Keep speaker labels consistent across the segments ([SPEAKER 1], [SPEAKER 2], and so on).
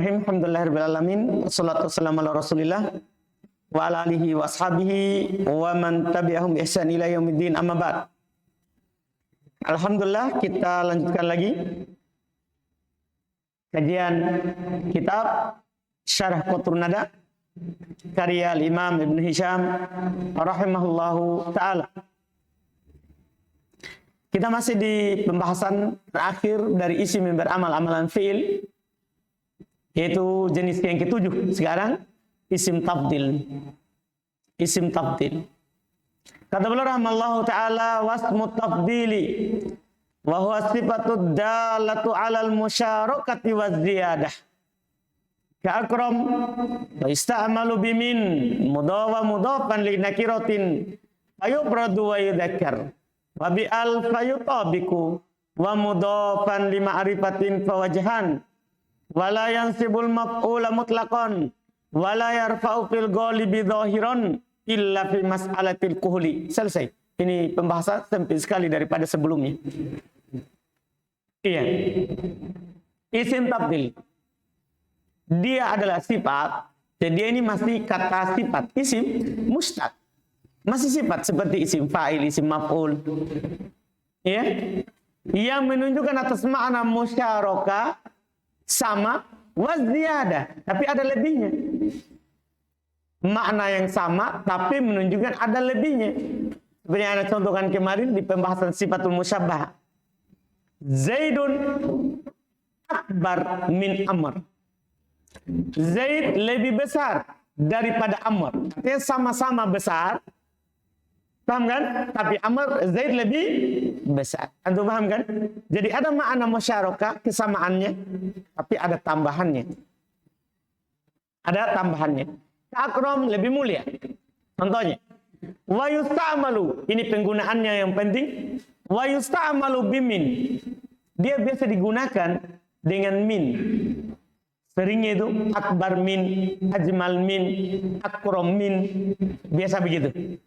[SPEAKER 1] Alhamdulillahirrahmanirrahim. Wassalatu wassalamu ala rasulillah wa ala alihi wa ashabihi wa man tabi'ahum bi ihsan ila yaumiddin, amma ba'd. Alhamdulillah, kita lanjutkan lagi kajian kitab Syarah Qatrun Nada karya Imam Ibn Hisham rahimahullahu ta'ala. Kita masih di pembahasan terakhir dari isim yang beramal amalan fi'il, yaitu jenis yang ketujuh. Sekarang isim tafdil. Isim tafdil. Kata beliau rahimallahu ta'ala, wasmu tafdili wa huwa sifatud dalatu 'alal musyarakati waz ziyadah. Ka'akram wa ista'malu bimin mudawa mudafan li nakiratin fayubradu wa yudzakkar wa bi al fayutabiku wa mudafan li ma'rifatin fawajhan wala yansibul maf'ula mutlaqan wala yarfa'u fil ghalibi dhahiran illa fi mas'alatil kuhli. Selesai. Ini pembahasan sempit sekali daripada sebelumnya. Iya. Isim tafdil. Dia adalah sifat, dan dia ini masih kata sifat. Isim mustaq. Masih sifat seperti isim fa'il, isim maf'ul. Ya. Yang menunjukkan atas makna musyarakah sama waziyadah, tapi ada lebihnya. Makna yang sama tapi menunjukkan ada lebihnya. Seperti yang Anda contohkan kemarin di pembahasan sifatul musyabbah. Zaidun akbar min Amr. Zaid lebih besar daripada Amr. Artinya sama-sama besar. Paham kan? Tapi Zaid lebih besar. Antum paham kan? Jadi ada makna musyarakah, kesamaannya, tapi ada tambahannya. Ada tambahannya. Akram lebih mulia. Contohnya, wa yusta'malu, ini penggunaannya yang penting. Wa yusta'malu bimin. Dia biasa digunakan dengan min. Seringnya itu akbar min, ajmal min, akram min. Biasa begitu.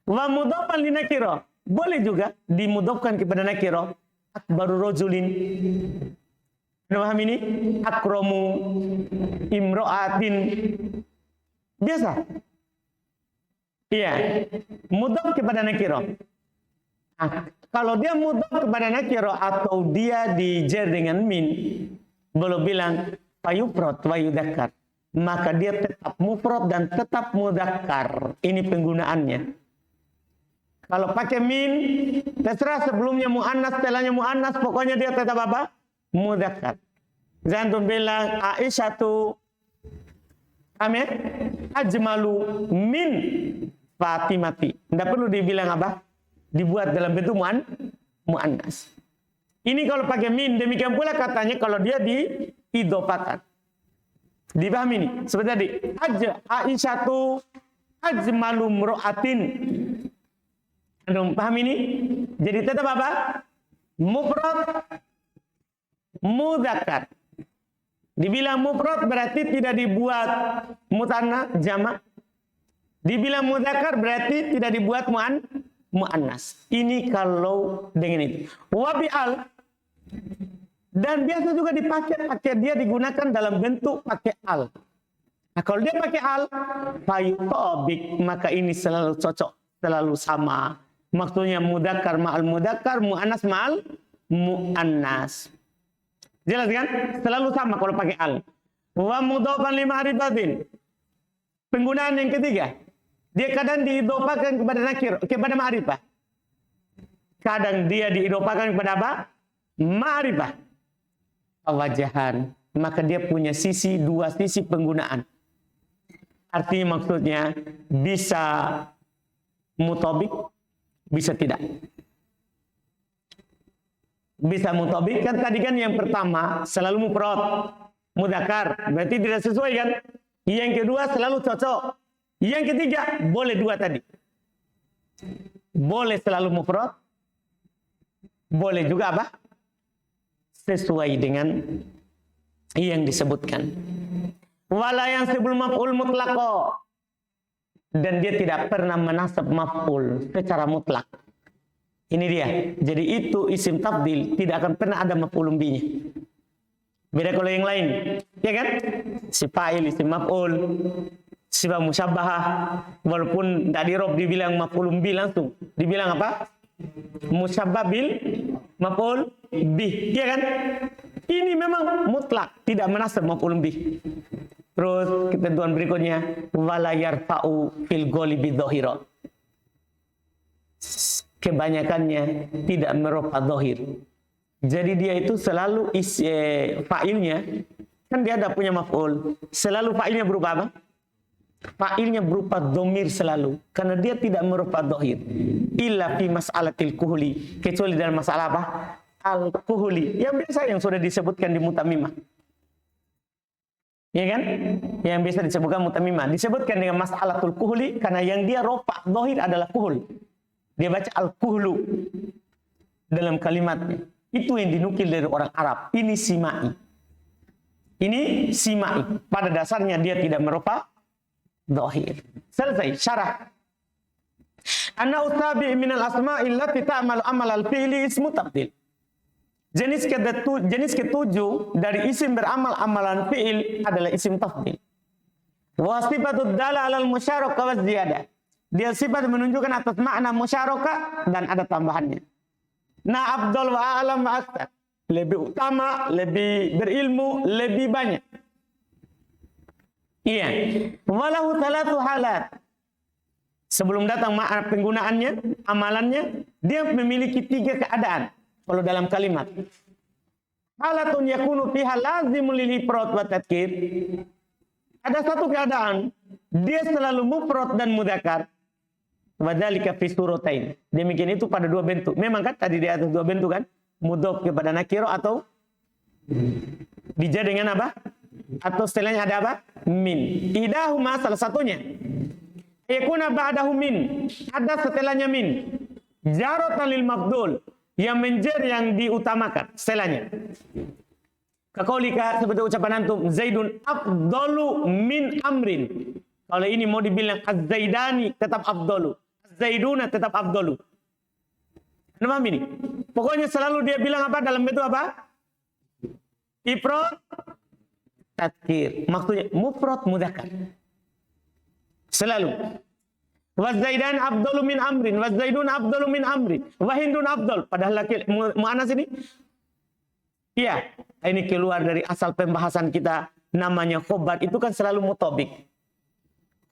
[SPEAKER 1] Wa mudhafan li nakira, boleh juga dimudhafkan kepada nakira. Akbaru rajulin. Paham ini? Akramu imra'atin. Biasa. Iya. Mudhaf kepada nakira. Nah, kalau dia mudhaf kepada nakira atau dia dijer dengan min, belum bilang fayufrad wa yudzakkar, maka dia tetap mufrad dan tetap mudzakkar. Ini penggunaannya. Kalau pakai min, terserah sebelumnya mu'annas, setelahnya mu'annas, pokoknya dia tetap apa? Mudzakkar. Jangan bilang Aisyatu amin ajmalu min Fatimati. Tidak perlu dibilang apa? Dibuat dalam bentuk mu'annas. Ini kalau pakai min, demikian pula katanya kalau dia diidofakan. Dipahami ini? Seperti tadi, Aisyatu ajmalu mro'atin. Anda paham ini? Jadi tetap apa? Mufrad mudzakkar. Dibilang mufrad berarti tidak dibuat mutanna jamak. Dibilang mudzakkar berarti tidak dibuat muannas. Ini kalau dengan itu. Wa bi'al, dan biasa juga pakai dia digunakan dalam bentuk pakai al. Nah, kalau dia pakai al, fayutabik, maka ini selalu cocok, selalu sama. Maksudnya mudzakkar ma'al mudzakkar, muannas ma'al muannas. Jelas kan? Selalu sama kalau pakai al. Wa mudhafan li ma'rifatin. Penggunaan yang ketiga, dia kadang diidhofakan kepada nakir, kepada ma'rifah. Kadang dia diidhofakan kepada apa? Ma'rifah. Wajahan. Maka dia punya dua sisi penggunaan. Artinya maksudnya bisa mutabik, bisa tidak. Bisa mutabik kan tadi kan yang pertama selalu mufrad mudzakkar, berarti tidak sesuai kan? Yang kedua selalu cocok. Yang ketiga boleh dua tadi. Boleh selalu mufrad, boleh juga apa? Sesuai dengan yang disebutkan. Wala yang sebelum maf'ul mutlaqo, dan dia tidak pernah menasab maf'ul secara mutlak. Ini dia. Jadi itu isim tafdil tidak akan pernah ada maf'ulun bihi. Beda kalau yang lain, ya kan? Si fa'il, isim maf'ul, sifat musyabbahah, walaupun tidak dirob dibilang maf'ulun bih langsung, dibilang apa? Musyabbah bil maf'ul bih, ya kan? Ini memang mutlak, tidak menasab maf'ulun bih. Terus ketentuan berikutnya, wala yarfa'u fil ghalibi dhahira. Kebanyakannya tidak meropa dhahir. Jadi dia itu selalu fa'ilnya, kan dia ada punya maf'ul, selalu fa'ilnya berupa apa? Fa'ilnya berupa dhamir selalu, karena dia tidak merupa dhahir. Illa fi mas'alatil kuhli, kecuali dalam masalah apa? Al-kuhli, yang biasa yang sudah disebutkan di mutamimah. Ya kan? Yang biasa disebutkan mutamimah, disebutkan dengan mas'alatul kuhli karena yang dia ropa dhahir adalah kuhul. Dia baca al-kuhlu dalam kalimatnya. Itu yang dinukil dari orang Arab. Ini simai. Ini simai. Pada dasarnya dia tidak merupa dhahir. Selesai. Syarah. Anna usabi minal asma'i allati ta'malu amal al-fi'li ismu tabdil. Jenis ketujuh dari isim beramal amalan fi'il adalah isim tafdil. Wa sifatud dala 'alal musyarakah wa ziyadah. Dia sifat menunjukkan atas makna musyarakah dan ada tambahannya. Nah, afdal wa a'lam wa aktsar. Lebih utama, lebih berilmu, lebih banyak. Iya. Walahu thalathu halat. Sebelum datang makna penggunaannya, amalannya, dia memiliki 3 keadaan. Kalau dalam kalimat. Halatun yakunu fiha lazimul lil ifrad wa tadhkir. Ada satu keadaan, dia selalu mufrad dan mudzakkar. Wadzalika fi suratain. Demikian itu pada 2 bentuk. Memang kan tadi di atas 2 bentuk kan? Mudhof kepada nakiro atau dija dengan apa? Atau setelahnya ada apa? Min. Idahuma salah satunya. Yakuna ba'dahu min. Ada setelahnya min. Jaratan lil mafdul. Yang menjer yang diutamakan. Setelahnya. Kaqaulika seperti ucapan antum. Zaidun afdalu min amrin. Kalau ini mau dibilang az-zaidani tetap afdalu. Zaiduna tetap afdalu. Nama ini. Pokoknya selalu dia bilang apa dalam bentuk apa? Ifrad, tadhkir. Maksudnya mufrad mudzakkar. Selalu. Wazaidan afdalu min amrin, wazaidun afdalu min amrin, wahindun afdal. Padahal laki muannas ini iya, ini keluar dari asal pembahasan kita namanya khobar itu kan selalu mutobik.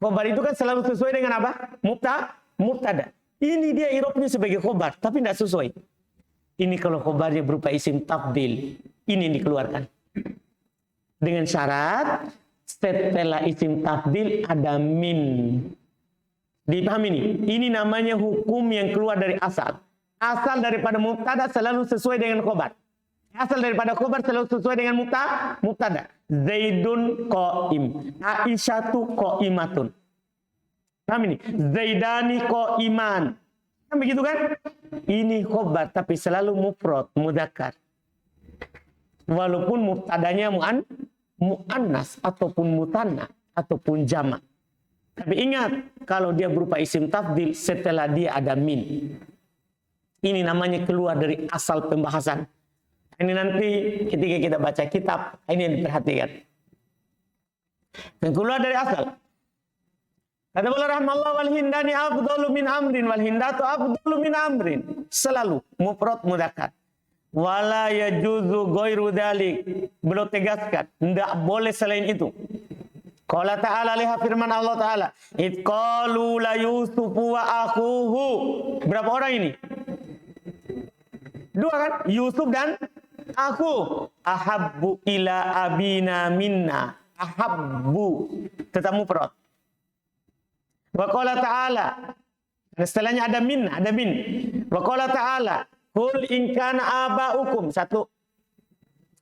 [SPEAKER 1] Khobar itu kan selalu sesuai dengan apa? Mubtada. Ini dia irobnya sebagai khobar, tapi tidak sesuai. Ini kalau khobarnya berupa isim tafdil, ini yang dikeluarkan. Dengan syarat, setelah isim tafdil ada min. Dipahami ini? Ini namanya hukum yang keluar dari asal. Asal daripada mubtada selalu sesuai dengan khobar. Asal daripada khobar selalu sesuai dengan mubtada. Zaidun qaim, Aisyatu qaimatun. Paham ini? Zaidani qaiman. Kan begitu kan? Ini khobar tapi selalu mufrad, mudzakkar. Walaupun mubtadanya muannas ataupun mutanna ataupun jamak. Tapi ingat, kalau dia berupa isim tafdil setelah dia ada min. Ini namanya keluar dari asal pembahasan. Ini nanti ketika kita baca kitab, ini yang diperhatikan. Dan keluar dari asal. Kata Allah rahmallahu wal hindani afdalu min amrin wal hindatu afdalu min amrin. Selalu mufrad mudzakkar. Wala yajuzu ghairu dzalik. Beliau tegaskan, tidak boleh selain itu. Qala ta'ala liha firman Allah Ta'ala. Id qalu la yusufu wa akhuhu. Berapa orang ini? 2 kan? Yusuf dan aku. Ahabbu ila abina minna. Ahabbu. Tetap mufrad. Wa qala ta'ala. Setelahnya ada min, ada min. Wa qala ta'ala. Qul in kana aba'ukum. 1.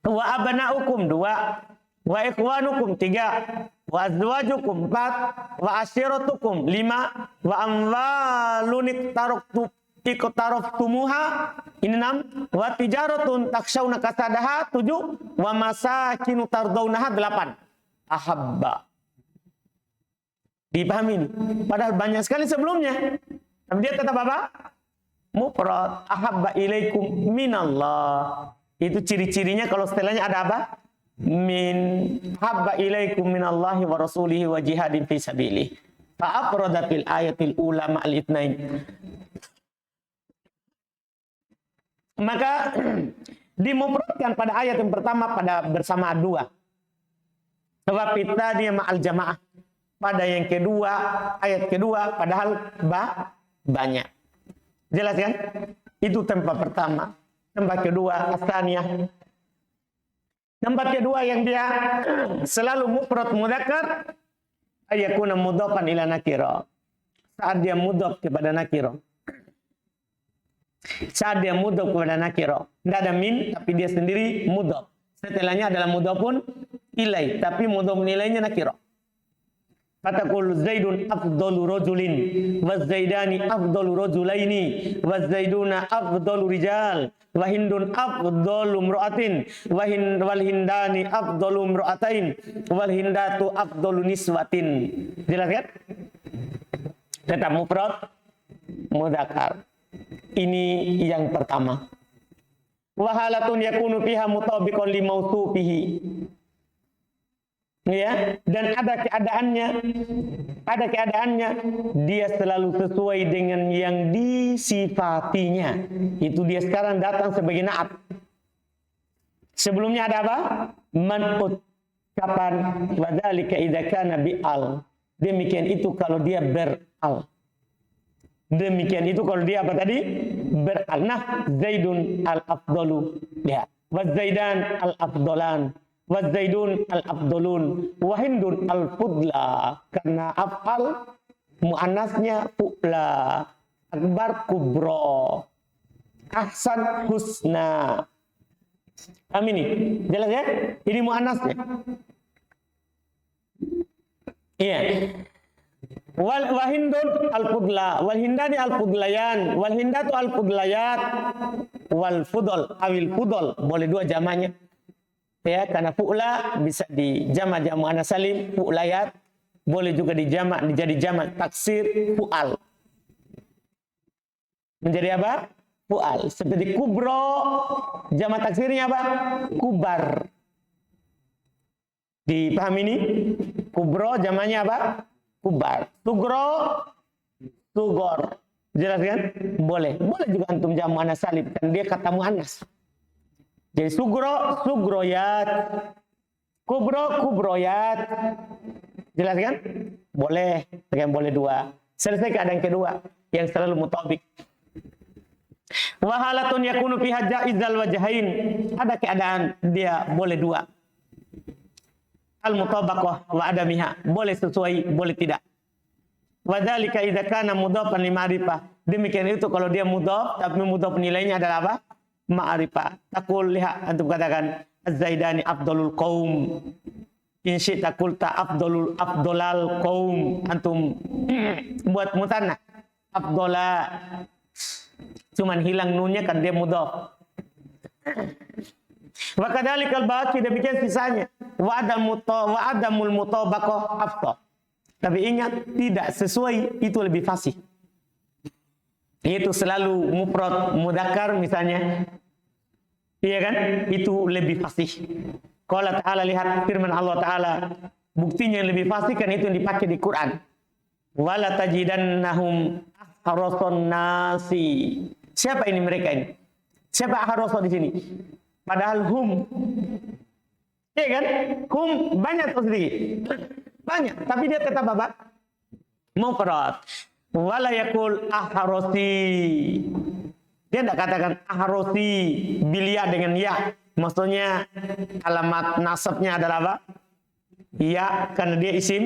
[SPEAKER 1] Wa abana'ukum. 2. Wa ikhwanukum. 3. Wa azwajukum 4, wa asyiratukum 5, wa amwalun iqtaraftumuha ini 6, wa tijaratun takshawna kasadaha 7, wa masakinu tardawnaha 8. Ahabba. Dipahami ini? Padahal banyak sekali sebelumnya. Tapi dia tetap apa? Mufrad. Ahabba ilaikum minallah. Itu ciri-cirinya kalau setelahnya ada apa? min habba ilaikum minallahi wa rasulihi wa jihadin fi sabilihi. Fa afrada fil ayatil ula ma'al itsnain. Maka dimufradkan pada ayat yang pertama pada bersama dua. Sebab kita dia ma'al jamaah. Pada yang kedua, ayat kedua padahal banyak. Jelas kan? Itu tempat pertama. Tempat kedua, asaniyah. Tempat kedua yang dia selalu mufrad mudzakkar ayakuna mudhafan ila nakira. Saat dia mudhaf kepada nakira. Saat dia mudhaf kepada nakira. Tidak ada min, tapi dia sendiri mudhaf. Setelahnya adalah mudhafun ilai, tapi mudhafun ilainya nakira. Fatakul Zaidun afdalu rajulin wa Zaidani afdalu rajulaini wa Zaiduna afdalu rijal wa Hindun afdalu imra'atin wal Hindani afdalu imra'atain wal Hindatu afdalu niswatin. Jelas kan? Tetap mufrad mudzakkar. Ini yang pertama. Wa halatun yakunu fiha mutabiqan li mausufihi. Ya, dan ada keadaannya dia selalu sesuai dengan yang disifatinya. Itu dia sekarang datang sebagai na'at. Sebelumnya ada apa? Man'ut. Kapan? Wadzalika idza kana bi'al. Demikian itu kalau dia beral. Demikian itu kalau dia apa tadi? Beral. Nah, Zaidun al-afdalu. Ya. Wa Zaidan al-afdalan. Wa Zaidun al-afdalun wa Hindun al-fudla, karena af'al muannasnya fu'la, akbar kubro, ahsan husna. Amin. Jelas ya? Ini muannasnya. Iya. Wa Hindun al-fudla wal Hindani al-fudlayan wal Hindatu al-fudlayat wal fudol awil fudol, boleh dua jamaknya. Ya, karena fu'la bisa dijamak muannats salim, fu'layat, boleh juga dijamak menjadi jamak taksir fu'al. Menjadi apa? Fu'al. Seperti kubro, jamak taksirnya apa? Kubar. Dipahami ini? Kubro jamaknya apa? Kubar. Sugro, sugor. Jelas kan? Boleh. Boleh juga antum jamak muannats salim, kan dia kata muannats. Jadi sugro, sugroyat, kubro, kubroyat. Jelas kan? Boleh, kan boleh dua. Selesai keadaan kedua yang selalu mutabik. Wahalatun yakunu fiha jaizal wajhain. Ada keadaan dia boleh dua. Al mutabaqah wa adamiha. Boleh sesuai, boleh tidak. Wadzalika idza kana mudhafan li ma'rifah. Demikian itu kalau dia mudhaf tapi mudhaf nilainya adalah apa? Ma'rifah. Takul lihat antum katakan Az-Zaidani afdalul qaum. In syi'ta qulta afdalal qaum. Antum buat mutanna afdala. Cuman hilang nunnya kan dia mudhaf. Wa kadzalikal baqi, demikian sisanya. Wa adamul mutabaqah afdal. Tapi ingat, tidak sesuai itu lebih fasih. Itu selalu mufrad mudzakkar misalnya. Iya kan? Itu lebih fasih. Qala ta'ala, lihat firman Allah Ta'ala. Buktinya yang lebih fasih kan itu yang dipakai di Quran. Wala tajidannahum ahrason nasi. Siapa ini mereka ini? Siapa ahrason di sini? Padahal hum. Iya kan? Hum banyak atau sedikit? Banyak. Tapi dia tetap apa? Mufrad. Wala yakul ahrosi. Dia tidak katakan ahrosi bilia dengan ya. Maksudnya alamat nasabnya adalah apa? Ya, karena dia isim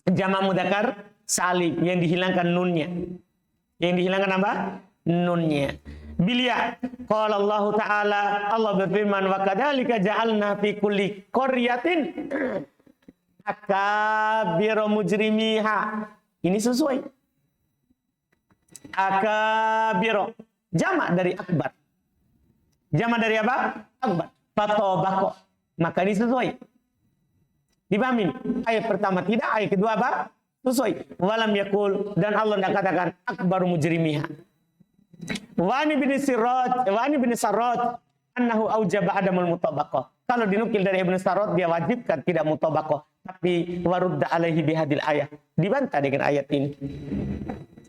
[SPEAKER 1] jamak mudzakkar salim yang dihilangkan nunnya. Yang dihilangkan apa? Nunnya. Bilia. Qala Allah Ta'ala, Allah berfirman, wa kadzalika ja'alna fi kulli qaryatin akabira mujrimiha. Ini sesuai. Akabiro. Jamak dari akbar. Jamak dari apa? Akbar. Fatobako. Maka ini sesuai. Dipahami? Ayat pertama tidak, ayat kedua apa? Sesuai. Walam yakul. Dan Allah tidak katakan akbaru mujrimiha. Wani bin Sarraj annahu aujaba adamul mutabaqah. Kalau dinukil dari Ibnu Sarod dia wajibkan tidak mutabaqah, tapi warudda alaihi bihadil ayat. Dibantah dengan ayat ini.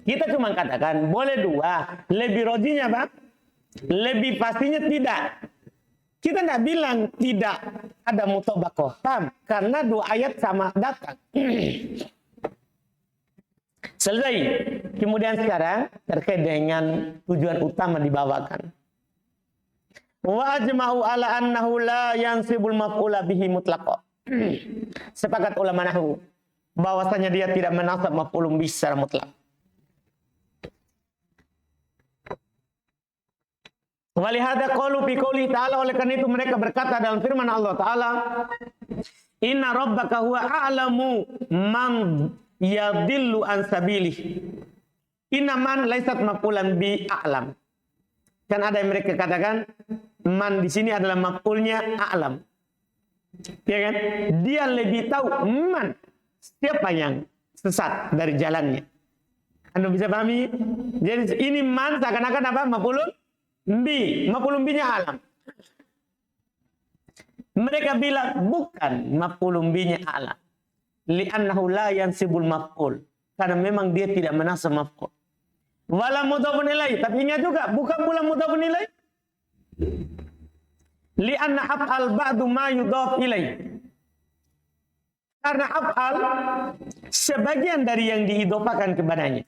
[SPEAKER 1] Kita cuma katakan boleh dua, lebih rojinya Pak, lebih pastinya tidak. Kita tidak bilang tidak ada mutabaqah, paham? Karena dua ayat sama datang. Selesai. Kemudian sekarang terkait dengan tujuan utama dibawakan. Wa ajma'u ala annahu la yansibul maf'ula bihi mutlaqan. Sepakat ulama nahwu bahwasanya dia tidak menasab maf'ulun bihi secara mutlak. Walihada qalu fi qouli ta'ala, oleh karena itu mereka berkata dalam firman Allah Ta'ala, inna rabbaka huwa a'lamu man yadillu an sabilih. Inna man laisat maf'ulan bi a'lam. Kan ada yang mereka katakan man di sini adalah maf'ulnya a'lam. Ya kan? Dia lebih tahu man siapa yang sesat dari jalannya. Anda bisa pahami? Jadi ini man seakan-akan apa? Maf'ulun bi, maf'ulun bi-nya alam. Mereka bilang bukan maf'ulun bi-nya alam. Li'annahu la yansibul maf'ul. Karena memang dia tidak menasab maf'ul. Wala mudhafun ilaih, tapi ingat juga bukan pula mudhafun ilaih. Li'anna af'al ba'du ma yudhaf ilaih. Karena af'al sebagian dari yang diidofakan kepadanya.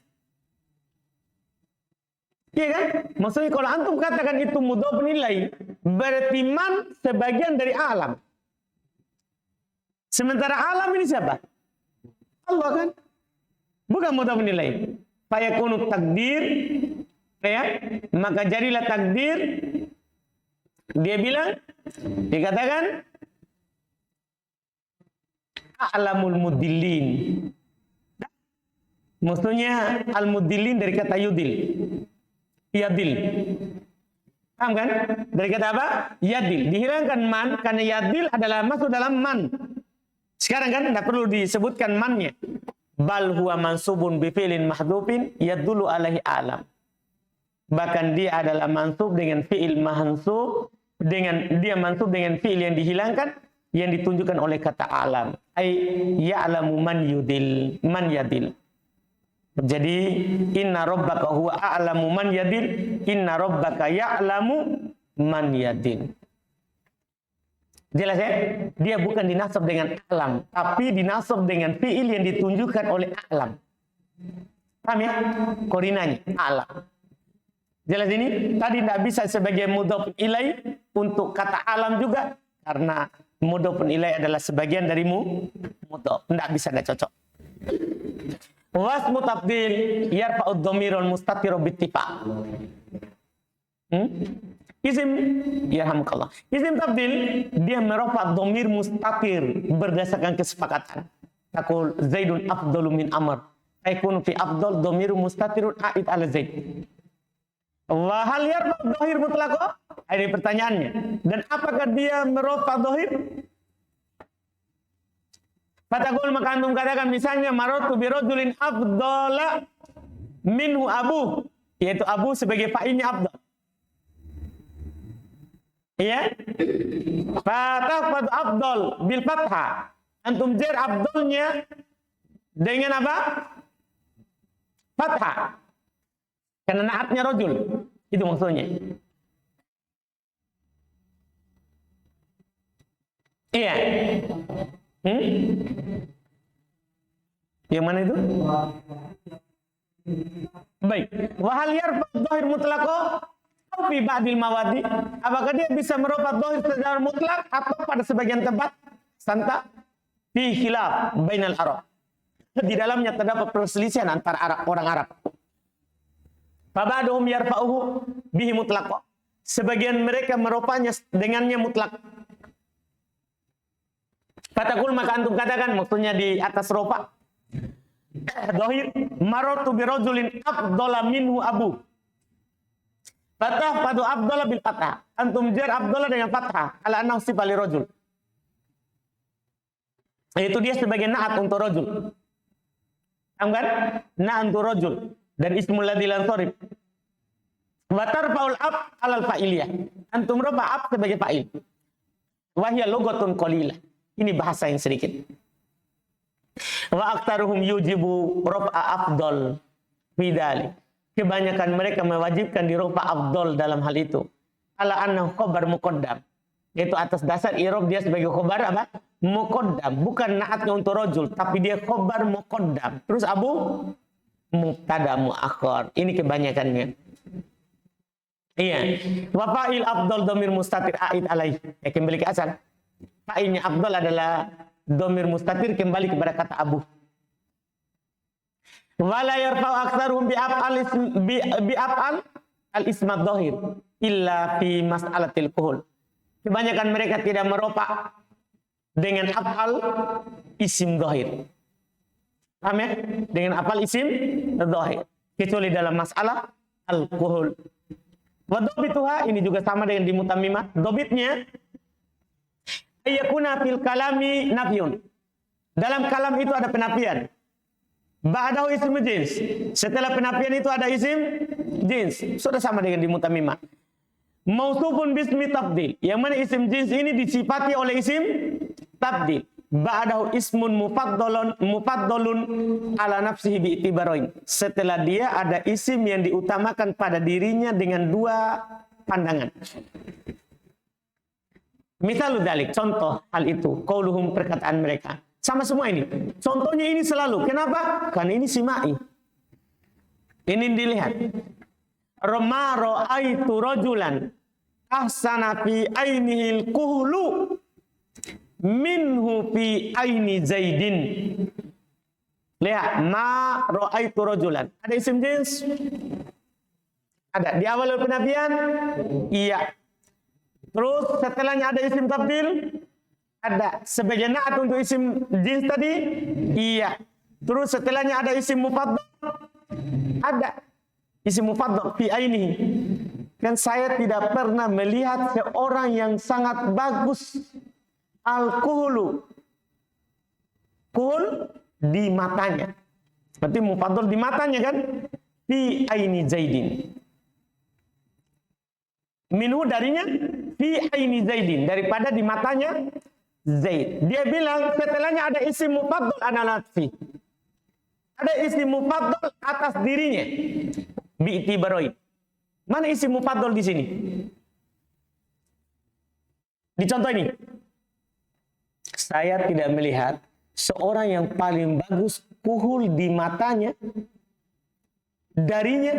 [SPEAKER 1] Iya kan? Maksudnya kalau antum katakan itu mudhafun ilaih, berarti man sebagian dari alam. Sementara alam ini siapa? Allah kan? Bukan mudhafun ilaih. Fayakunu takdir, ya, maka jadilah takdir. Dia bilang, dikatakan a'lamul mudillin. Maksudnya al-mudillin dari kata yudil. Yadil. Paham kan? Dari kata apa? Yadil. Dihilangkan man karena yadil adalah masuk dalam man. Sekarang kan tidak perlu disebutkan mannya. Bal huwa mansubun bi fi'lin mahdhufin yadullu alaihi alam. Bahkan dia adalah mansub dengan fi'il mansub, dengan dia mansub dengan fi'il yang dihilangkan yang ditunjukkan oleh kata alam. Ai ya'lamu man yudil, man yadil. Jadi inna rabbaka huwa a'lamu man yadil, inna rabbaka ya'lamu man yadil. Jelas ya? Dia bukan dinasab dengan alam, tapi dinasab dengan fi'il yang ditunjukkan oleh alam. Paham ya? Korinanya alam. Jelas ini? Tadi tidak bisa sebagai mudhaf ilaih untuk kata alam juga, karena mudhaf ilaih adalah sebagian dari mudhaf. Tidak bisa, tidak cocok. Wasmu tabdil yarfa'ud dhamirul mustatir bittifaq. Isim yarhamukallah. Isim tabdil dia merofa dhamir mustatir berdasarkan kesepakatan. Taqul Zaidun afdalu min Amr. Aikun fi afdal dhamiru mustatirun a'id ala Zaid. Wa hal yarfa'ud dhahir mutlaqah? Ini pertanyaannya. Dan apakah dia merofa dhahir? Fatakul maka antum katakan misalnya marotu birojulin afdala minhu abu, yaitu abu sebagai fa'ilnya afdal. Iya? Fatafad afdal bil fathah. Antum jar afdalnya dengan apa? Fathah. Karena naatnya rojul. Itu maksudnya. Iya. Yang mana itu? Baik. Wahal yarfa'ud dhahir mutlaqah fi ba'dil mawadi. Apakah dia bisa merubah dhahir secara mutlak atau pada sebagian tempat? Santa fi khilaf bainal Arab. Di dalamnya terdapat perselisihan antara orang Arab. Fabaduhum yarfa'uhu bihi mutlaqah. Sebagian mereka merupanya dengannya mutlak. Fatakul maka antum katakan, maksudnya di atas rofa dhahir marotu birojulin afdala minhu abu. Fathah padu afdala bil fathah. Antum jar afdala dengan fathah ala annahu sifat li rajul. Itu dia sebagai naat untuk rajul. Paham kan? Naat untuk rajul dan ismul ladzi lan sarif. Wa tarfa'ul ab alal fa'iliyah. Antum rafa ab sebagai fa'il. Wahya lughatun qalilah. Ini bahasa yang sedikit. Wa aktaruhum yujibu rafa afdal bidalik. Kebanyakan mereka mewajibkan di rafa afdal dalam hal itu. Ala annahu khabar muqaddam. Yaitu atas dasar i'rab dia sebagai khabar apa? Muqaddam. Bukan naatnya untuk rajul, tapi dia khabar muqaddam. Terus abu mubtada muakhar. Ini kebanyakannya. Iya. Wa fa'il afdal dhamir mustatir a'id alaih. Ya, kembali ke asal. Fa'ilnya afdal adalah dhamir mustatir kembali kepada kata abu. Wala yarfa'u aktsaruhum bi af'al al-isma dhahir illa fi mas'alatil kuhul. Kebanyakan mereka tidak meropa dengan af'al isim dhahir. Paham ya? Dengan af'al isim dhahir. Kecuali dalam masalah al-kuhul. Wa dhabituha, ini juga sama dengan di mutammimah. Dhabitnya ayyakuna fil kalami nafyun. Dalam kalam itu ada penafian. Ba'dahu ismu jins. Setelah penafian itu ada isim jins. Sudah sama dengan di mutammimah. Mausufun bismi tabdil. Yang mana isim jins ini disifati oleh isim tabdil. Ba'dahu ismun mufaddalun ala nafsihi bi'tibarain. Setelah dia ada isim yang diutamakan pada dirinya dengan dua pandangan. Misalul dalik, contoh hal itu, qauluhum, perkataan mereka. Sama semua ini. Contohnya ini selalu. Kenapa? Karena ini simai. Ini dilihat. Ma ra'aitu rajulan ahsana fi ainihil kuhlu minhu fi aini Zaidin. Lihat, ma ra'aitu rajulan. Ada isim jins? Ada. Di awal penafian? Iya. Terus setelahnya ada isim tabdil? Ada. Sebagai naat untuk isim jins tadi? Iya. Terus setelahnya ada isim mufaddal? Ada. Isim mufaddal fi ainihi. Kan saya tidak pernah melihat seorang yang sangat bagus al-kuhlu. Kuhul di matanya. Seperti mufaddal di matanya kan? Fi aini Zaidin. Minhu darinya fi aini Zaidin. Daripada di matanya Zaid. Dia bilang setelahnya ada isim mufaddal analatfi. Ada isim mufaddal atas dirinya. Bi'tibaroi. Mana isim mufaddal di sini? Di contoh ini. Saya tidak melihat seorang yang paling bagus kuhul di matanya darinya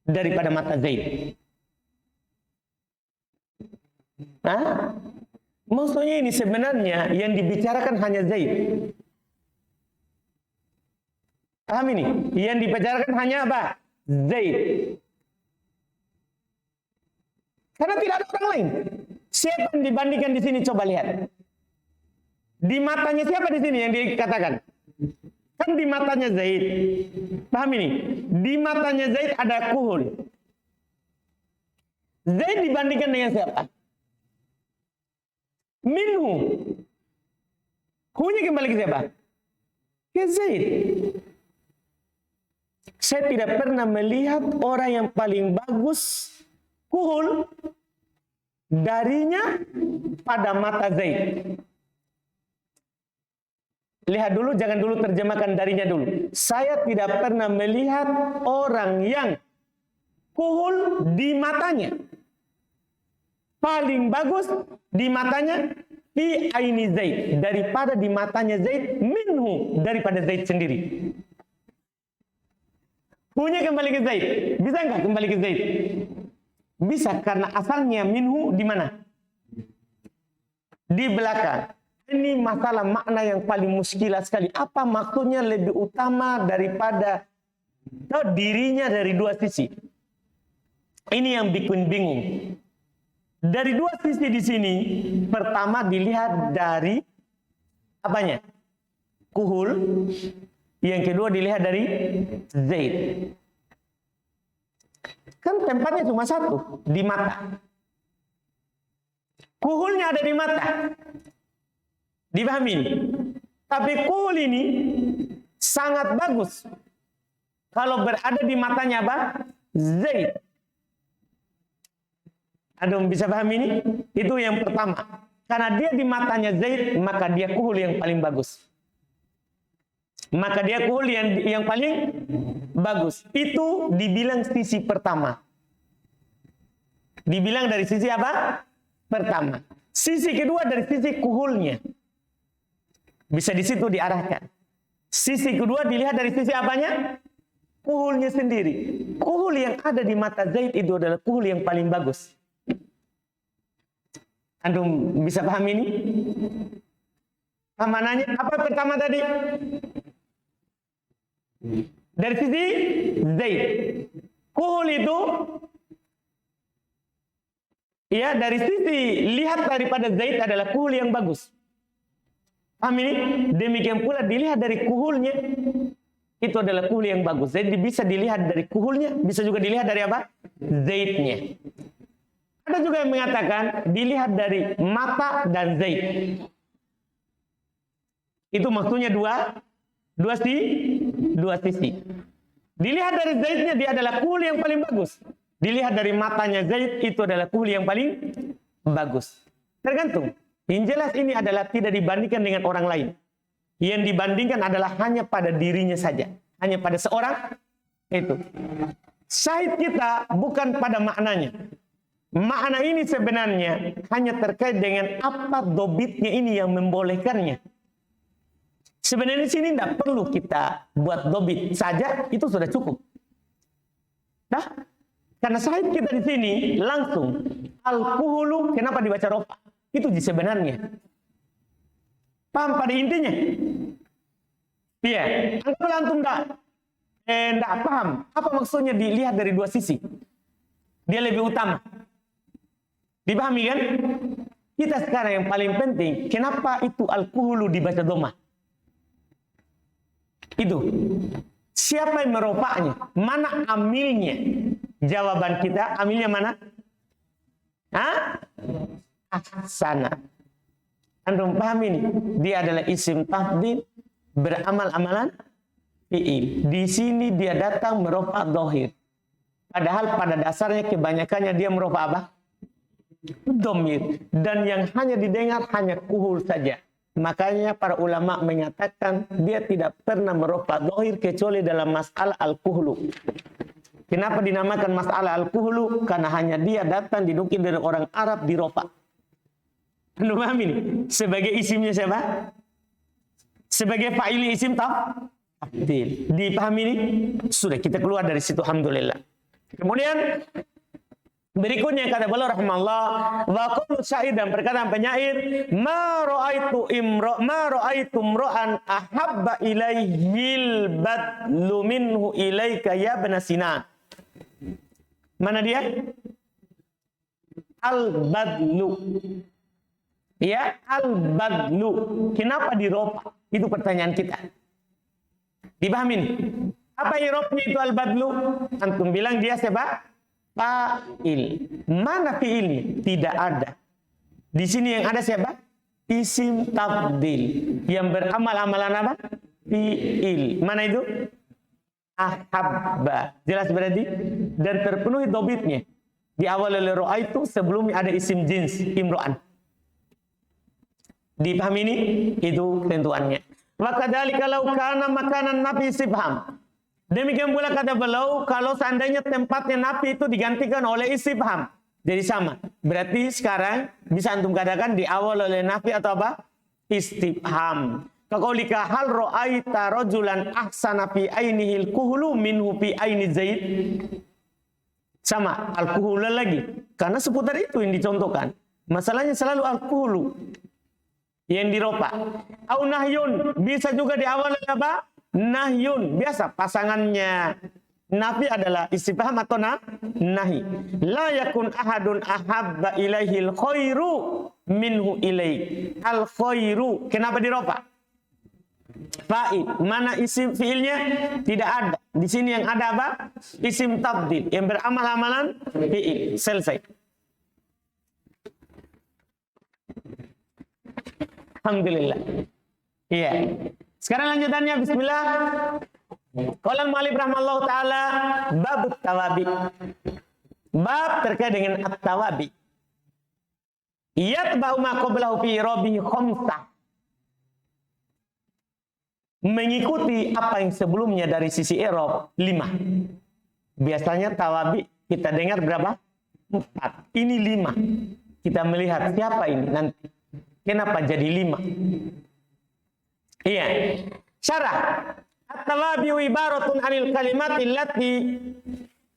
[SPEAKER 1] daripada mata Zaid. Nah, maksudnya ini sebenarnya yang dibicarakan hanya Zaid. Paham ini? Yang dibicarakan hanya apa? Zaid. Karena tidak ada orang lain. Siapa yang dibandingkan di sini? Coba lihat. Di matanya siapa di sini yang dikatakan? Kan di matanya Zaid. Paham ini? Di matanya Zaid ada kuhul. Zaid dibandingkan dengan siapa? Minhu. Hunya kembali ke siapa? Ke Zaid. Saya tidak pernah melihat orang yang paling bagus kuhul darinya pada mata Zaid. Lihat dulu, jangan dulu terjemahkan darinya dulu. Saya tidak pernah melihat orang yang kuhul di matanya paling bagus di matanya fi aini Zaid daripada di matanya Zaid minhu daripada Zaid sendiri. Punya kembali ke Zaid. Bisa nggak kembali ke Zaid? Bisa, karena asalnya minhu di mana? Di belakang. Ini masalah makna yang paling muskilah sekali. Apa maksudnya lebih utama daripada dirinya dari dua sisi? Ini yang bikin bingung. Dari dua sisi di sini, pertama dilihat dari apanya? Kuhul. Yang kedua dilihat dari Zaid. Kan tempatnya cuma satu, di mata. Kuhulnya ada di mata. Dipahami? Tapi kuhul ini sangat bagus. Kalau berada di matanya apa? Zaid. Aduh, bisa paham ini? Itu yang pertama. Karena dia di matanya Zaid, maka dia kuhul yang paling bagus. Maka dia kuhul yang paling bagus. Itu dibilang sisi pertama. Dibilang dari sisi apa? Pertama. Sisi kedua dari sisi kuhulnya. Bisa di situ diarahkan. Sisi kedua dilihat dari sisi apanya? Kuhulnya sendiri. Kuhul yang ada di mata Zaid itu adalah kuhul yang paling bagus. Antum bisa paham ini? Amanahnya apa pertama tadi? Dari sisi Zaid. Kuhul itu ya dari sisi lihat daripada Zaid adalah kuhul yang bagus. Paham ini? Demikian pula dilihat dari kuhulnya itu adalah kuhul yang bagus. Jadi bisa dilihat dari kuhulnya, bisa juga dilihat dari apa? Zaidnya. Ada juga yang mengatakan dilihat dari mata dan Zaid. Itu maksudnya dua sisi. Dilihat dari Zaidnya dia adalah kuhul yang paling bagus. Dilihat dari matanya Zaid itu adalah kuhul yang paling bagus. Tergantung. Yang jelas ini adalah tidak dibandingkan dengan orang lain. Yang dibandingkan adalah hanya pada dirinya saja. Hanya pada seorang itu. Syahid kita bukan pada maknanya. Makna ini sebenarnya hanya terkait dengan apa dobitnya ini yang membolehkannya. Sebenarnya di sini tidak perlu kita buat dobit saja, itu sudah cukup. Nah, karena syahid kita di sini langsung al-kuhulu, kenapa dibaca rofa? Itu di sebenarnya. Paham pada intinya? Iya. Kalau antum tidak paham apa maksudnya dilihat dari dua sisi, dia lebih utama. Dipahami kan? Kita sekarang yang paling penting, kenapa itu al-kuhulu dibaca doma? Itu. Siapa yang merofaknya? Mana amilnya? Jawaban kita, amilnya mana? Hah? Ahsana. Antum paham ini? Dia adalah isim tafdil beramal-amalan fi'il. Di sini dia datang merofak dohir. Padahal pada dasarnya kebanyakannya dia merofak apa? Domir. Dan yang hanya didengar hanya kuhul saja. Makanya para ulama menyatakan dia tidak pernah merofak dohir kecuali dalam masalah al-kuhlu. Kenapa dinamakan masalah al-kuhlu? Karena hanya dia datang dinukil dari orang Arab di rofak. Anda paham ini? Sebagai isimnya siapa? Sebagai fa'ili isim tafdil. Dipahami ini? Sudah kita keluar dari situ, alhamdulillah. Kemudian berikutnya kata beliau rahimahullah, wa qulu syair, dan perkataan penyair, ma ra'aitu imra'an ahabba ilaihil badlu minhu ilaika ya ibn Sinan. Mana dia? Al-badlu. Ya, al-badlu. Kenapa diropa? Itu pertanyaan kita. Dipahamin? Apa irobnya itu al-badlu? Antum bilang dia siapa? Fa'il. Mana fi'ilnya? Tidak ada. Di sini yang ada siapa? Isim tafdil. Yang beramal-amalan apa? Fi'il. Mana itu? Ahabba. Jelas berarti? Dan terpenuhi dobitnya. Di awal oleh ro'a itu sebelumnya ada isim jins, imro'an. Dipahami ini? Itu ketentuannya. Maka dari kalau kana makanan nafi istifham. Demikian pula kata beliau, kalau seandainya tempatnya nafi itu digantikan oleh istifham. Jadi sama. Berarti sekarang bisa antum katakan di awal oleh nafi atau apa? Istifham. Kaqaulika hal ra'aita rajulan ahsana fi ainihil kuhulu minhu fi aini Zaid. Sama, al-kuhulu lagi. Karena seputar itu yang dicontohkan. Masalahnya selalu al-kuhulu yang diropa. Au nahyun, bisa juga di awal apa? Nahyun. Biasa pasangannya nafi adalah istifham atau nahi. La yakun ahadun ahabba ilaihil khairu minhu ilaik. Al khairu. Kenapa diropa? Fa'il. Mana isim fiilnya? Tidak ada. Di sini yang ada apa? Isim tafdil yang beramal-amalan fiil. Selesai. Alhamdulillah. Iya. Sekarang lanjutannya bismillah. Qala al-mu'allif rahimallahu taala bab tawabi. Bab terkait dengan at-tawabi. Yatba'u ma qablahu fi rabihi khamsah. Mengikuti apa yang sebelumnya dari sisi i'rab 5. Biasanya tawabi kita dengar berapa? 4. Ini 5. Kita melihat siapa ini nanti. Kenapa jadi 5? Iya. Syarah. At-tawabi ibaratun 'anil kalimati allati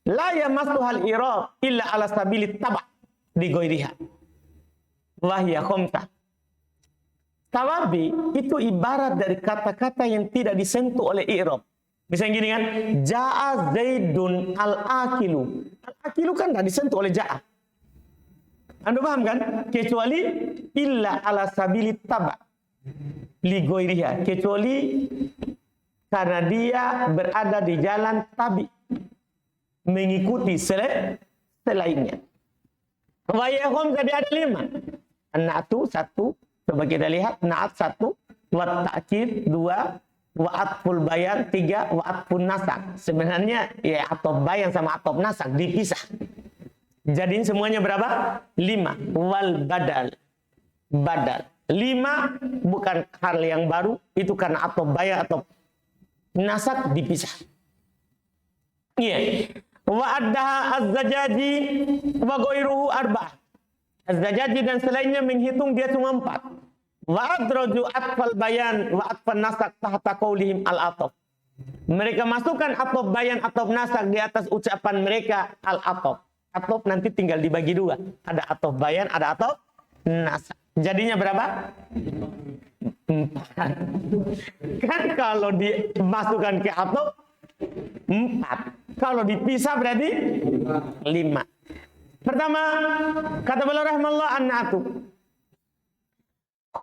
[SPEAKER 1] la yamassuhal i'rab illa ala sabilit taba' di ghairiha. Wa hiya khamsah. Tawabi itu ibarat dari kata-kata yang tidak disentuh oleh i'rab. Misalnya gini kan, ja'a Zaidun al-akilu. Al-akilu kan tidak disentuh oleh ja'a. Anda paham kan? Kecuali illa ala sabili taba li ghairiha. Kecuali karena dia berada di jalan tabi, mengikuti selainnya. Wa yahum tadi ada 5. An-na'tu 1. Coba kita lihat. Na'at 1. Wa ta'kid 2. Wa atful bayan 3. Wa atfun nasak. Sebenarnya ya atop bayan sama atop nasak dipisah. Jadi semuanya berapa? 5. Wal badal. Badal. 5 bukan hal yang baru. Itu karena atop bayan atau nasak dipisah. Iya. Wa addaha az-zajaji wa ghairuhu 4. Az-zajaji dan selainnya menghitung dia cuma 4. Wa adraju atfal bayan wa atfal nasak tahta qaulihim al-ataf. Mereka masukkan atop bayan atop nasak di atas ucapan mereka al-ataf. Atop nanti tinggal dibagi 2. Ada atop bayan, ada atop nasak. Jadinya berapa? 4. Kan kalau dimasukkan ke atop 4. Kalau dipisah berarti 5. Pertama, kata beliau rahimahullah an-na'tu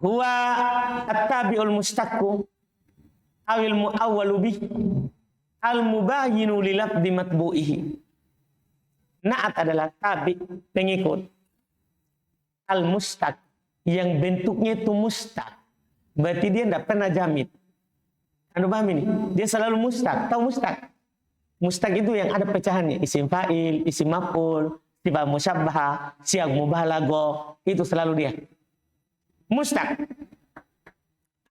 [SPEAKER 1] huwa at-tabi'ul mustaqqu awil mu'awwalu bih al-mubayyinu li lafzi matbu'ihi. Na'at adalah tabi, pengikut. Al-mustaq, yang bentuknya itu mustaq. Berarti dia tidak pernah jamid. Anda paham ini? Dia selalu mustaq. Tahu mustaq? Mustaq itu yang ada pecahannya. Isim fa'il, isim maf'ul, sifat musyabbah, siag mubalagha, itu selalu dia. Mustaq.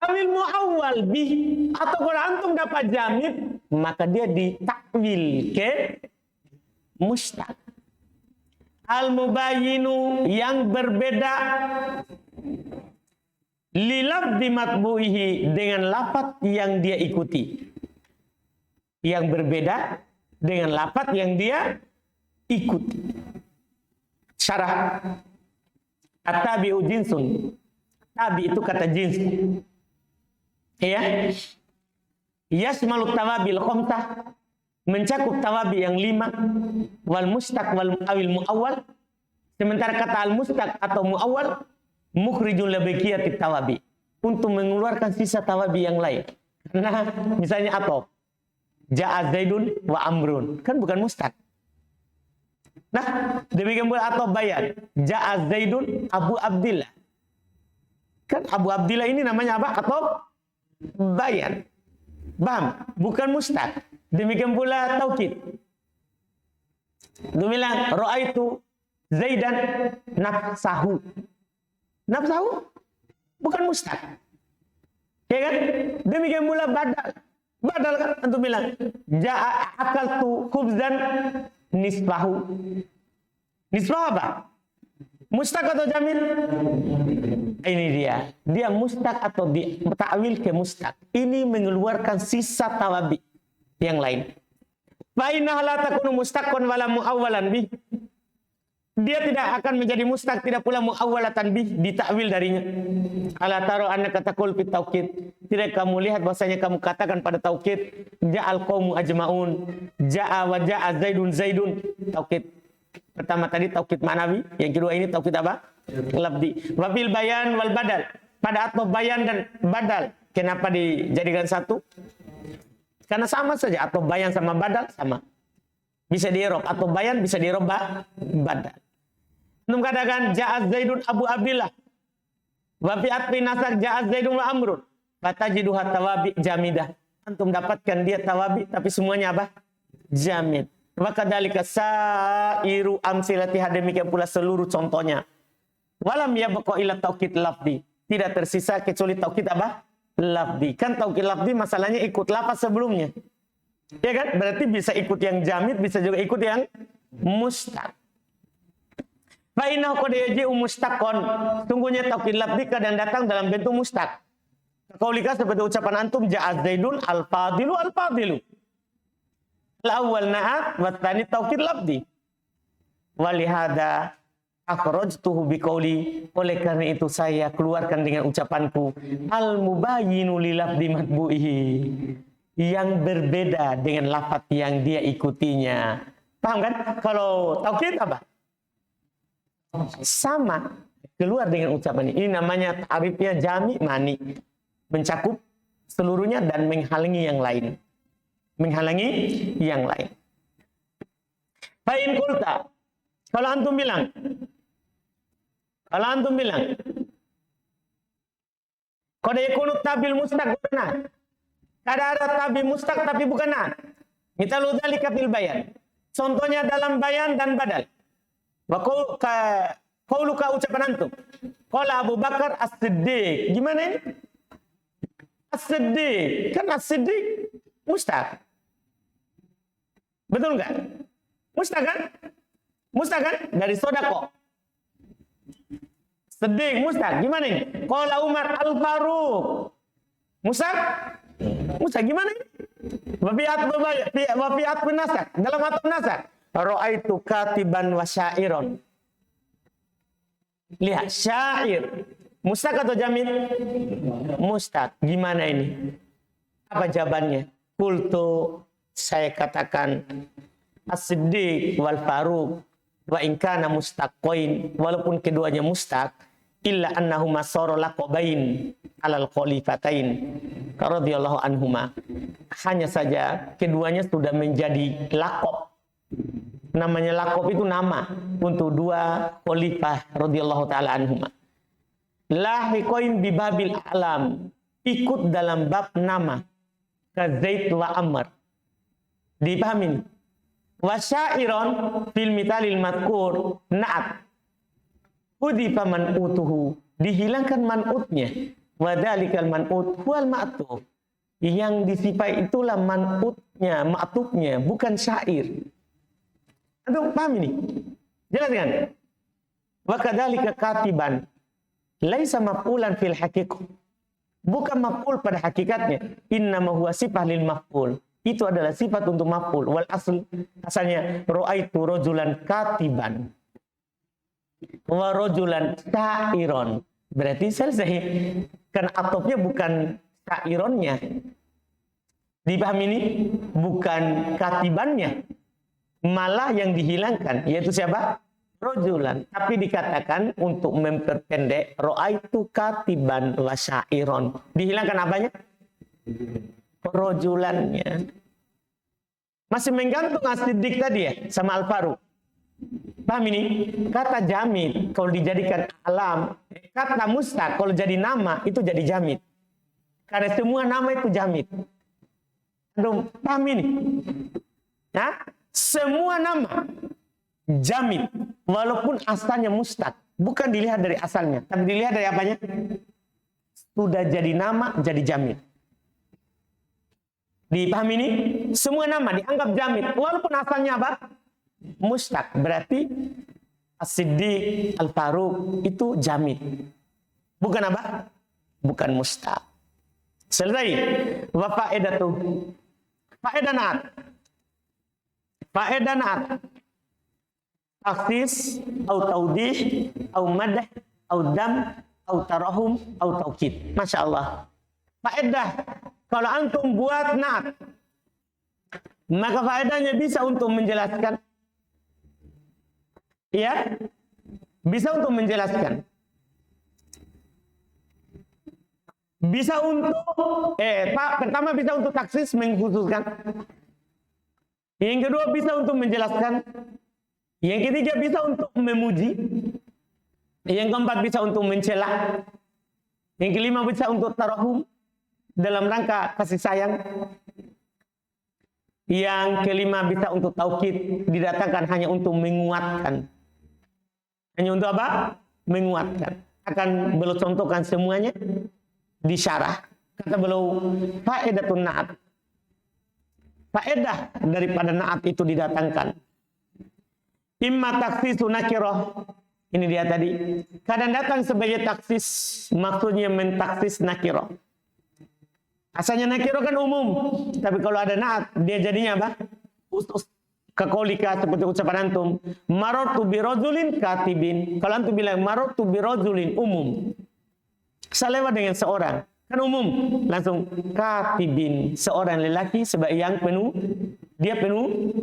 [SPEAKER 1] Awil mu'awwal bih, atau kalau antum dapat jamid, maka dia ditakwil ke mustaq. Al-mubayyinu, yang berbeda lilafzi matbu'ihi, dengan lafaz yang dia ikuti. Yang berbeda dengan lafaz yang dia ikuti. Syarah. At-tabi'u jinsun. Tabi itu kata jins. Ya. Yasmalu tawabil khamsah, mencakup tawabi yang 5, wal mustaq wal awil muawwal. Sementara kata al mustaq atau muawwal mukhrijul labaqiyati tawabi, untuk mengeluarkan sisa tawabi yang lain. Karena misalnya atop ja'a Zaidun wa Amrun, kan bukan mustaq. Nah, demikian pula atop bayan, ja'a Zaidun Abu Abdillah. Kan Abu Abdillah ini namanya apa? Atop bayan. Bam, bukan mustaq. Demikian pula taukid. Dia bilang ra'aitu Zaidan nafsahu. Nafsahu bukan mustaq. Ya kan? Demikian pula badal. Badal kan antum bilang ja'a akaltu khubzan nisfahu. Nisfahu apa? Mustaq atau jamil? Ini dia. Dia mustaq atau di ta'wil ke mustaq. Ini mengeluarkan sisa tawabi yang lain. Fa inna la takunu mustaqqan wala muawwalan bih. Dia tidak akan menjadi mustaq, tidak pula muawwalatan bih, ditakwil darinya. Ala taro annaka taqul fit taukid. Tidak kamu lihat bahwasanya kamu katakan pada taukid ja'al qaumu ajmaun, ja'a wa ja'a Zaidun Zaidun. Taukid pertama tadi taukid ma'nawi, yang kedua ini taukid apa? Lafzi. Wa fil bayan wal badal. Pada atau bayan dan badal, kenapa dijadikan satu? Karena sama saja, atau bayan sama badal sama. Bisa di-i'rab atau bayan, bisa di-i'rab badal. Antum katakan ja'a Zaidun Abu Abdillah. Wa fi atfi nasak ja'a Zaidun wa Amrun. Fatajiduha tawabi jamidah. Antum dapatkan dia tawabi tapi semuanya apa? Jamid. Wa kadzalika sa'iru amsilati, demikian pula seluruh contohnya. Walam yabqa illa taukid lafzi. Tidak tersisa kecuali taukid apa? Lafzi. Kan taukid lafzi masalahnya ikut lafaz sebelumnya. Ya kan? Berarti bisa ikut yang jamid, bisa juga ikut yang mustaq. Fa innahu qad yaji'u mustaqon. Sungguhnya taukid lafzi kadang datang dalam bentuk mustaq. Qaulika seperti ucapan antum ja'a Zaidun al-fadilu al-fadilu. Al-awwal na'at wa tsani taukid lafzi. Walihada akhrajtuhu biqauli, oleh karena itu saya keluarkan dengan ucapanku al-mubayyinu li lafzi matbu'ihi, yang berbeda dengan lafaz yang dia ikutinya. Paham kan? Kalau taukid apa? Sama, keluar dengan ucapan ini. Ini namanya ta'rifnya jami' mani, mencakup seluruhnya dan menghalangi yang lain. Menghalangi yang lain. Fa in qulta, kalau antum bilang qad yakunu tabil mustaq benar. Kadang ada tabi mustaq tapi bukan na. Mitalu dzalika fil bayan. Contohnya dalam bayan dan badal. Wa qauluka ucapan antum. Qala Abu Bakar As-Siddiq. Gimana ini? As-Siddiq. Kan As-Siddiq mustaq. Betul enggak? Mustaq kan? Mustaq kan? Dari sodako. Siddiq mustaq. Gimana ini? Qala Umar Al-Faruq. Mustaq? Mustaq gimana ini? Wafiat penasak. Dalam atap nasak. Ra'aitu katiban wa syairon. Lihat, syair. Mustaq atau jamid? Mustaq. Gimana ini? Apa jawabannya? Qultu, saya katakan As-Siddiq wal Faruq wa in kana mustaqain, walaupun keduanya mustaq, illa annahuma sara laqabain alal khalifatain radhiyallahu anhuma. Hanya saja keduanya sudah menjadi laqab. Namanya laqab itu nama untuk dua khalifah radhiyallahu taala anhuma. Lahiqain bi babil alam, ikut dalam bab nama, ka Zaid wa Amr. Dipahami? Wa syairon fil mitalil madkur na'at. Udifa man'utuhu, dihilangkan man'utnya. Wa dzalikal man'ut huwal ma'tuf. Yang disifai itulah man'utnya, ma'tufnya, bukan syair. Antum paham ini? Jelaskan. Wa kadzalika katiban laisa maf'ulan fil haqiqah. Bukan maf'ul pada hakikatnya. Innama huwa sifah lil maf'ul. Itu adalah sifat untuk maf'ul. Wal asl, asalnya ra'aitu rajulan katiban wa rajulan syairon. Berarti selesai. Kan atofnya bukan syaironnya. Dipahami ini? Bukan katibannya. Malah yang dihilangkan, yaitu siapa? Rajulan. Tapi dikatakan untuk memperpendek, ra'aitu katiban wa syairon. Dihilangkan apanya? Rajulannya. Masih menggantung As-Siddiq tadi ya sama Al-Faruq. Paham ini? Kata jamid kalau dijadikan alam, kata mustaq kalau jadi nama itu jadi jamid. Karena semua nama itu jamid. Aduh, paham ini? Nah, semua nama jamid walaupun asalnya mustaq, bukan dilihat dari asalnya, tapi dilihat dari apanya? Sudah jadi nama, jadi jamid. Dipahami ini? Semua nama dianggap jamid walaupun asalnya apa? Mustaq. Berarti As-Siddiq, Al-Faruq itu jamid. Bukan apa? Bukan mustaq. Selesai. Wa faedatu. Faedanat. Faedanat. Takhsis atau taudih atau madah atau dam atau tarahum atau taukid. Masya Allah. Faedah. Kalau antum buat na'at, maka faedahnya bisa untuk menjelaskan. Ya, bisa untuk menjelaskan. Bisa untuk, pertama bisa untuk taksis mengkhususkan. Yang kedua bisa untuk menjelaskan. Yang ketiga bisa untuk memuji. Yang keempat bisa untuk mencela. Yang kelima bisa untuk tarahum, dalam rangka kasih sayang. Yang kelima bisa untuk taukid, didatangkan hanya untuk menguatkan. Hanya untuk apa? menguatkan. Akan beliau contohkan semuanya di syarah. Kata beliau, faedatun na'at. Faedah daripada na'at itu didatangkan. Imma taksisu nakirah. Ini dia tadi. Kadang datang sebagai taksis, maksudnya mentaksis nakirah. Asalnya nakirah kan umum, tapi kalau ada na'at, dia jadinya apa? Khusus. Kakolika seperti ucapan antum, marartu birajulin katibin. Kalau antum bilang marartu birajulin umum. Saya lewat dengan seorang, kan umum. Langsung katibin, seorang lelaki sebagai yang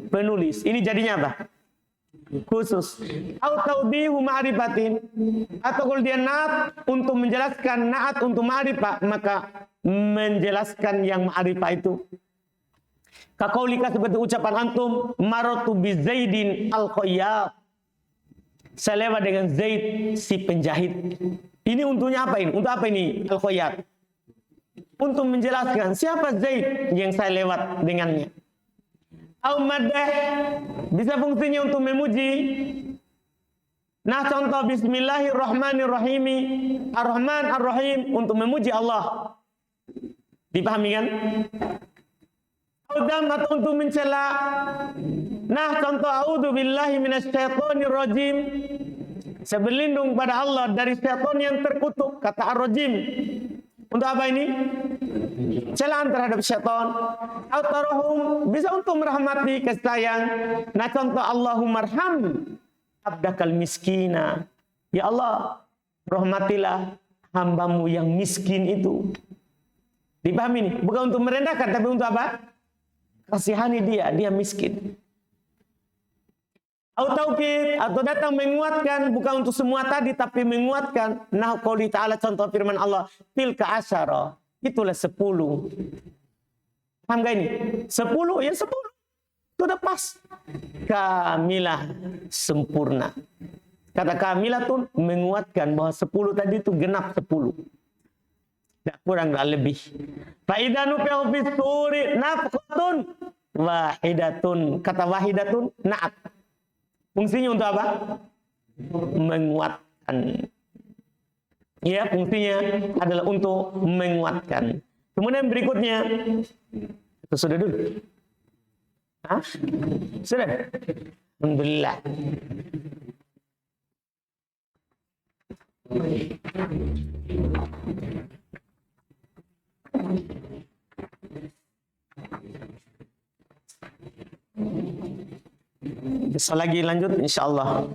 [SPEAKER 1] penulis. Ini jadinya apa? Khusus. Au taudihu ma'rifatin. Atau kalau dia na'at untuk menjelaskan na'at untuk ma'rifah, maka menjelaskan yang ma'rifah itu. Kakaulika seperti ucapan antum, maratu bi Zaidin al-Khayyat. Saya lewat dengan Zaid si penjahit. Ini untungnya apa ini? Untuk apa ini al-Khayyat? Untuk menjelaskan siapa Zaid yang saya lewat dengannya. Au madah bisa fungsinya untuk memuji. Nah, contoh bismillahirrahmanirrahim. Ar-Rahman Ar-Rahim untuk memuji Allah. Dipahami kan? Atau untuk mencela. Nah, contoh a'udzu billahi minasyaitonir rajim. Saya berlindung pada Allah dari syaitan yang terkutuk, kata ar-rajim. Untuk apa ini? Celaan terhadap syaitan. At-tarahum bisa untuk merahmati, kasih sayang. Nah, contoh Allahummarham abdakal miskina. Ya Allah, rahmatilah hambamu yang miskin itu. Dipahami ini? Bukan untuk merendahkan, tapi untuk apa? Kasihani dia miskin. Atau datang menguatkan, bukan untuk semua tadi, tapi menguatkan. Nah, qouli ta'ala, contoh firman Allah, tilka asyara, itulah 10. Paham gak ini? 10, ya 10. Sudah pas. Kamilah, sempurna. Kata kamilah tuh menguatkan bahwa 10 tadi itu genap 10. Tidak kurang, tidak lebih. Fa'idha nufi'u fis suri nafqatun wahidatun. Kata wahidatun, na'at. Fungsinya untuk apa? Menguatkan. Ya, fungsinya adalah untuk menguatkan. Kemudian berikutnya, itu sudah dulu. Hah? Sudah? Alhamdulillah. Besok lagi lanjut insyaallah.